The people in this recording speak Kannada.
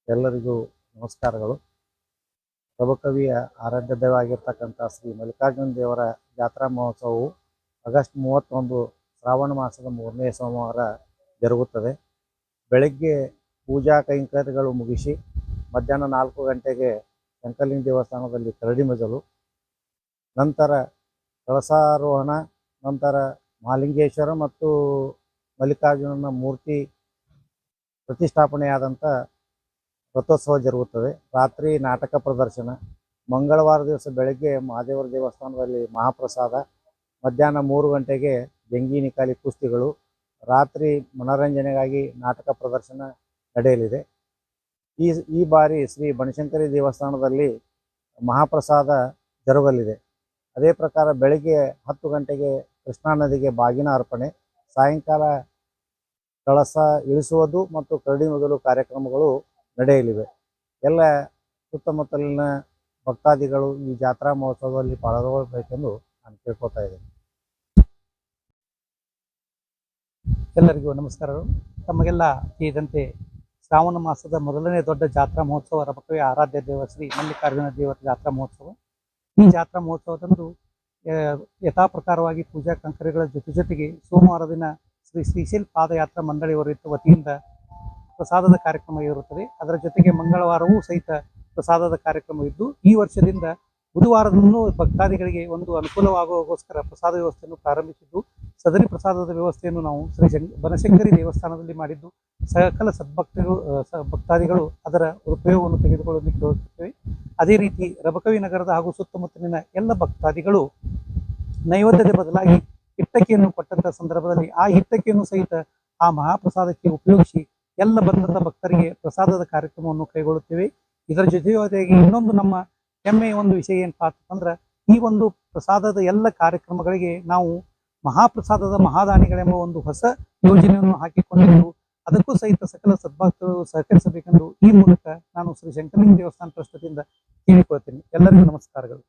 ಎಲ್ಲರಿಗೂ ನಮಸ್ಕಾರಗಳು. ಪ್ರಭುಕವಿಯ ಆರಾಧ್ಯ ದೈವವಾಗಿರ್ತಕ್ಕಂಥ ಶ್ರೀ ಮಲ್ಲಿಕಾರ್ಜುನ ದೇವರ ಜಾತ್ರಾ ಮಹೋತ್ಸವವು ಆಗಸ್ಟ್ 31 ಶ್ರಾವಣ ಮಾಸದ 3ನೇ ಸೋಮವಾರ ಜರುಗುತ್ತದೆ. ಬೆಳಗ್ಗೆ ಪೂಜಾ ಕೈಂಕರ್ಯಗಳು ಮುಗಿಸಿ ಮಧ್ಯಾಹ್ನ 4 ಗಂಟೆಗೆ ಶಂಕರಲಿಂಗ ದೇವಸ್ಥಾನದಲ್ಲಿ ಕರಡಿ ಮಜಲು, ನಂತರ ಕಳಸಾರೋಹಣ, ನಂತರ ಮಹಾಲಿಂಗೇಶ್ವರ ಮತ್ತು ಮಲ್ಲಿಕಾರ್ಜುನನ ಮೂರ್ತಿ ಪ್ರತಿಷ್ಠಾಪನೆಯಾದಂಥ ರಥೋತ್ಸವ ಜರುಗುತ್ತದೆ. ರಾತ್ರಿ ನಾಟಕ ಪ್ರದರ್ಶನ, ಮಂಗಳವಾರ ದಿವಸ ಬೆಳಗ್ಗೆ ಮಹಾದೇವರ ದೇವಸ್ಥಾನದಲ್ಲಿ ಮಹಾಪ್ರಸಾದ, ಮಧ್ಯಾಹ್ನ 3 ಗಂಟೆಗೆ ಜಂಗಿ ನಿಕಾಲಿ ಕುಸ್ತಿಗಳು, ರಾತ್ರಿ ಮನೋರಂಜನೆಗಾಗಿ ನಾಟಕ ಪ್ರದರ್ಶನ ನಡೆಯಲಿದೆ. ಈ ಬಾರಿ ಶ್ರೀ ಬನಶಂಕರಿ ದೇವಸ್ಥಾನದಲ್ಲಿ ಮಹಾಪ್ರಸಾದ ಜರುಗಲಿದೆ. ಅದೇ ಪ್ರಕಾರ ಬೆಳಗ್ಗೆ 10 ಗಂಟೆಗೆ ಕೃಷ್ಣಾ ನದಿಗೆ ಬಾಗಿನ ಅರ್ಪಣೆ, ಸಾಯಂಕಾಲ ಕಳಸ ಇಳಿಸುವುದು ಮತ್ತು ಕರಡಿ ಮೊದಲು ಕಾರ್ಯಕ್ರಮಗಳು ನಡೆಯಲಿವೆ. ಎಲ್ಲ ಸುತ್ತಮುತ್ತಲಿನ ಭಕ್ತಾದಿಗಳು ಈ ಜಾತ್ರಾ ಮಹೋತ್ಸವದಲ್ಲಿ ಪಾಲ್ಗೊಳ್ಳಬೇಕೆಂದು ನಾನು ಕೇಳ್ಕೊತಾ ಇದ್ದೇನೆ. ಎಲ್ಲರಿಗೂ ನಮಸ್ಕಾರಗಳು. ತಮಗೆಲ್ಲ ತಿಳಿದಂತೆ ಶ್ರಾವಣ ಮಾಸದ ಮೊದಲನೇ ದೊಡ್ಡ ಜಾತ್ರಾ ಮಹೋತ್ಸವ ರಬಕವಿಯ ಆರಾಧ್ಯ ದೇವ ಶ್ರೀ ಮಲ್ಲಿಕಾರ್ಜುನ ದೇವರ ಜಾತ್ರಾ ಮಹೋತ್ಸವ. ಈ ಜಾತ್ರಾ ಮಹೋತ್ಸವದಂದು ಯಥಾ ಪ್ರಕಾರವಾಗಿ ಪೂಜಾ ಕಂಕರಿಗಳ ಜೊತೆಗೆ ಸೋಮವಾರ ದಿನ ಶ್ರೀಶೈಲ ಪಾದಯಾತ್ರಾ ಮಂಡಳಿಯವರ ವತಿಯಿಂದ ಪ್ರಸಾದದ ಕಾರ್ಯಕ್ರಮ ಇರುತ್ತದೆ. ಅದರ ಜೊತೆಗೆ ಮಂಗಳವಾರವೂ ಸಹಿತ ಪ್ರಸಾದದ ಕಾರ್ಯಕ್ರಮವಿದ್ದು, ಈ ವರ್ಷದಿಂದ ಬುಧವಾರದಂದು ಭಕ್ತಾದಿಗಳಿಗೆ ಒಂದು ಅನುಕೂಲವಾಗುವಗೋಸ್ಕರ ಪ್ರಸಾದ ವ್ಯವಸ್ಥೆಯನ್ನು ಪ್ರಾರಂಭಿಸಿದ್ದು, ಸದರಿ ಪ್ರಸಾದದ ವ್ಯವಸ್ಥೆಯನ್ನು ನಾವು ಶ್ರೀ ಬನಶಂಕರಿ ದೇವಸ್ಥಾನದಲ್ಲಿ ಮಾಡಿದ್ದು, ಸಕಲ ಭಕ್ತಾದಿಗಳು ಅದರ ಉಪಯೋಗವನ್ನು ತೆಗೆದುಕೊಳ್ಳಲಿಕ್ಕೆ ಹೋಗುತ್ತೇವೆ. ಅದೇ ರೀತಿ ರಬಕವಿ ನಗರದ ಹಾಗೂ ಸುತ್ತಮುತ್ತಲಿನ ಎಲ್ಲ ಭಕ್ತಾದಿಗಳು ನೈವೇದ್ಯದ ಬದಲಾಗಿ ಹಿಟ್ಟಕ್ಕಿಯನ್ನು ಕೊಟ್ಟಂತ ಸಂದರ್ಭದಲ್ಲಿ ಆ ಹಿಟ್ಟಕ್ಕಿಯನ್ನು ಸಹಿತ ಆ ಮಹಾಪ್ರಸಾದಕ್ಕೆ ಉಪಯೋಗಿಸಿ ಎಲ್ಲ ಬಂದಂತ ಭಕ್ತರಿಗೆ ಪ್ರಸಾದದ ಕಾರ್ಯಕ್ರಮವನ್ನು ಕೈಗೊಳ್ಳುತ್ತೇವೆ. ಇದರ ಜೊತೆಗೆ ಇನ್ನೊಂದು ನಮ್ಮ ಹೆಮ್ಮೆಯ ಒಂದು ವಿಷಯ ಏನಪ್ಪಾ ಅಂತಂದ್ರೆ, ಈ ಒಂದು ಪ್ರಸಾದದ ಎಲ್ಲ ಕಾರ್ಯಕ್ರಮಗಳಿಗೆ ನಾವು ಮಹಾಪ್ರಸಾದದ ಮಹಾದಾನಿಗಳೆಂಬ ಒಂದು ಹೊಸ ಯೋಜನೆಯನ್ನು ಹಾಕಿಕೊಂಡಿದ್ದು, ಅದಕ್ಕೂ ಸಹಿತ ಸಕಲ ಸದ್ಭಕ್ತರು ಸಹಕರಿಸಬೇಕೆಂದು ಈ ಮೂಲಕ ನಾನು ಶ್ರೀ ಶಂಕರಲಿಂಗ ದೇವಸ್ಥಾನ ಟ್ರಸ್ಟ್ ವತಿಯಿಂದ ಕೇಳಿಕೊಳ್ತೇನೆ. ಎಲ್ಲರಿಗೂ ನಮಸ್ಕಾರಗಳು.